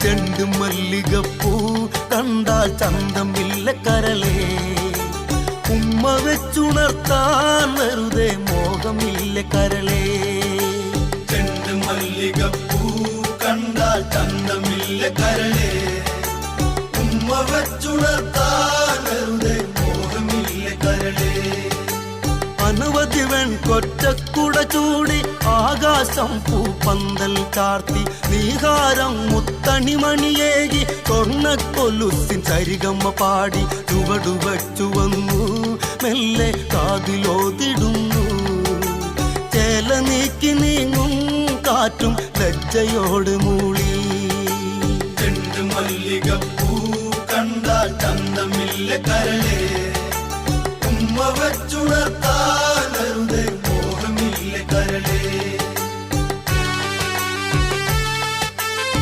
ചെണ്ടു മല്ലികപ്പൂ കണ്ടാൽ ചന്തമില്ല കരളേ, ഉമ്മ വെച്ചുണർത്താൻ വെറുതെ മോഹമില്ല കരളേ. ചെണ്ടു മല്ലികപ്പൂ കണ്ടാൽ ചന്തമില്ല കരളേ, ഉമ്മ വെച്ചുണർത്താൻ വെറുതെ മോഹമില്ല കരളേ. അനവധി വെൺകൊറ്റക്കുട ചൂടി ആകാശം പൂപ്പന്തൽ ചാർത്തി നീഹാരം മുത്തണിമണിയേകി സ്വർണ്ണക്കൊലുസിൻ സരിഗമ്മ പാടി ചുവടുവച്ചു വന്നു മെല്ലെ കാതിലോതിടുന്നു. ചേല നീക്കി നീങ്ങും കാറ്റും ലജ്ജയോട് മൂളി. ചെണ്ടു മല്ലിക